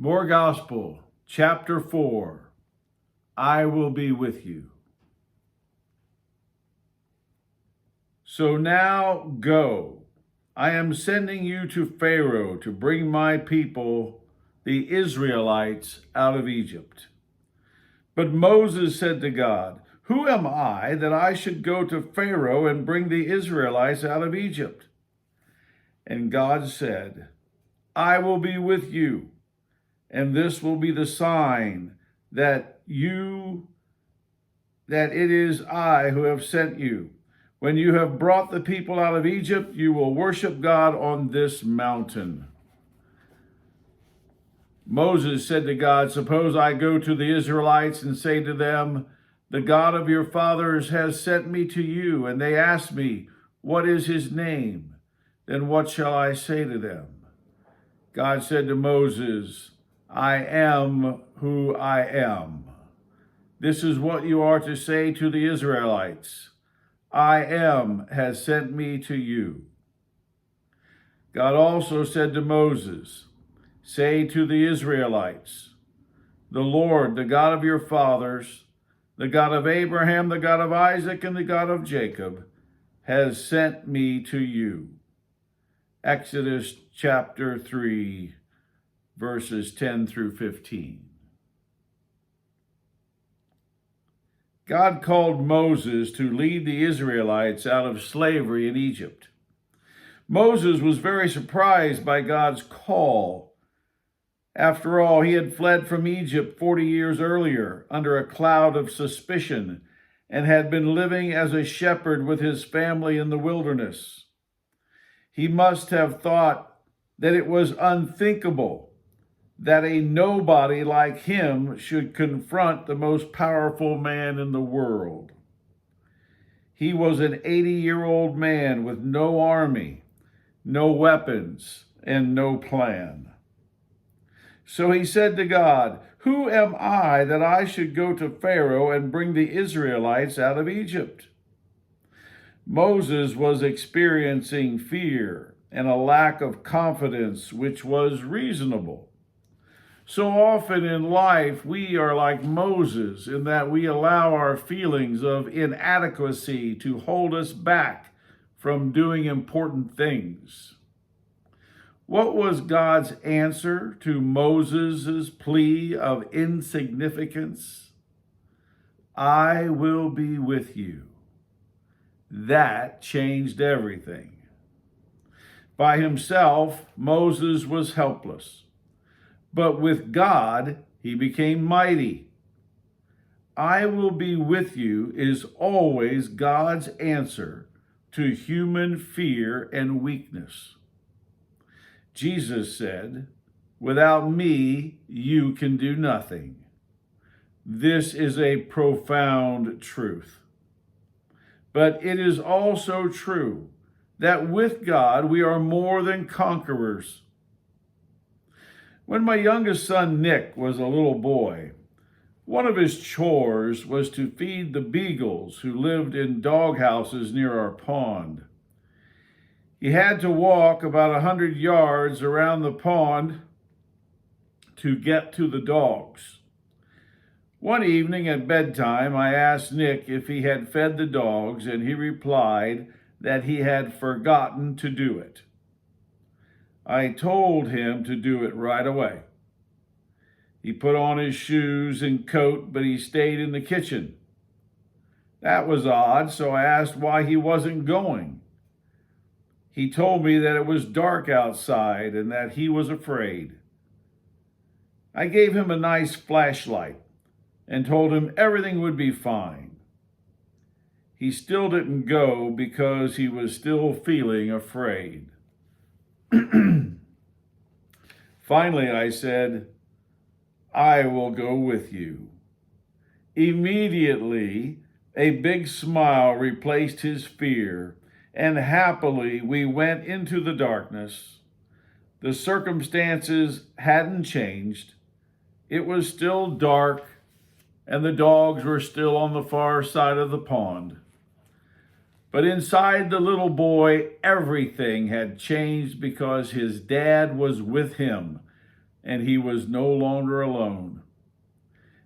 More Gospel, chapter 4. I will be with you. So now go. I am sending you to Pharaoh to bring my people, the Israelites, out of Egypt. But Moses said to God, "Who am I that I should go to Pharaoh and bring the Israelites out of Egypt?" And God said, "I will be with you, and this will be the sign that it is I who have sent you. When you have brought the people out of Egypt, you will worship God on this mountain." Moses said to God, "Suppose I go to the Israelites and say to them, 'The God of your fathers has sent me to you,' and they ask me, 'What is his name?' Then what shall I say to them?" God said to Moses, "I am who I am. This is what you are to say to the Israelites. I am has sent me to you." God also said to Moses, "Say to the Israelites, 'The Lord, the God of your fathers, the God of Abraham, the God of Isaac, and the God of Jacob, has sent me to you." Exodus chapter 3, verses 10 through 15. God called Moses to lead the Israelites out of slavery in Egypt. Moses was very surprised by God's call. After all, he had fled from Egypt 40 years earlier under a cloud of suspicion and had been living as a shepherd with his family in the wilderness. He must have thought that it was unthinkable that a nobody like him should confront the most powerful man in the world. He was an 80-year-old man with no army, no weapons, and no plan. So he said to God, "Who am I that I should go to Pharaoh and bring the Israelites out of Egypt?" Moses was experiencing fear and a lack of confidence, which was reasonable. So often in life, we are like Moses in that we allow our feelings of inadequacy to hold us back from doing important things. What was God's answer to Moses' plea of insignificance? "I will be with you." That changed everything. By himself, Moses was helpless. But with God, he became mighty. "I will be with you" is always God's answer to human fear and weakness. Jesus said, "Without me, you can do nothing." This is a profound truth. But it is also true that with God, we are more than conquerors. When my youngest son, Nick, was a little boy, one of his chores was to feed the beagles who lived in dog houses near our pond. He had to walk about 100 yards around the pond to get to the dogs. One evening at bedtime, I asked Nick if he had fed the dogs, and he replied that he had forgotten to do it. I told him to do it right away. He put on his shoes and coat, but he stayed in the kitchen. That was odd, so I asked why he wasn't going. He told me that it was dark outside and that he was afraid. I gave him a nice flashlight and told him everything would be fine. He still didn't go because he was still feeling afraid. Finally, I said, "I will go with you." Immediately, a big smile replaced his fear, and happily we went into the darkness. The circumstances hadn't changed. It was still dark, and the dogs were still on the far side of the pond. But inside the little boy, everything had changed because his dad was with him, and he was no longer alone.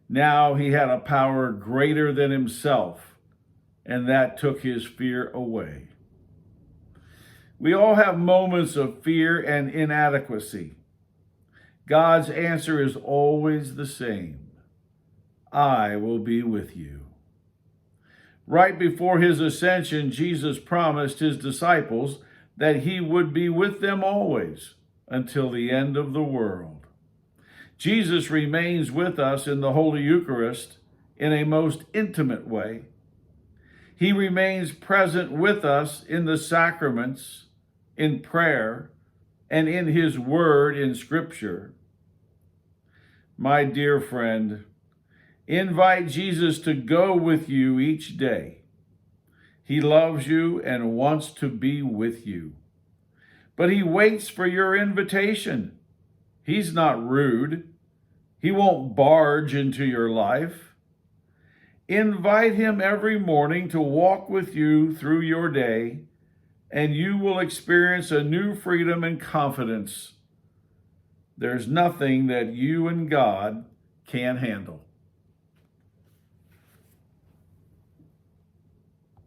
Now he had a power greater than himself, and that took his fear away. We all have moments of fear and inadequacy. God's answer is always the same: I will be with you. Right before his ascension, Jesus promised his disciples that he would be with them always until the end of the world. Jesus remains with us in the Holy Eucharist in a most intimate way. He remains present with us in the sacraments, in prayer, and in his word in Scripture. My dear friend, invite Jesus to go with you each day. He loves you and wants to be with you. But he waits for your invitation. He's not rude. He won't barge into your life. Invite him every morning to walk with you through your day, and you will experience a new freedom and confidence. There's nothing that you and God can't handle.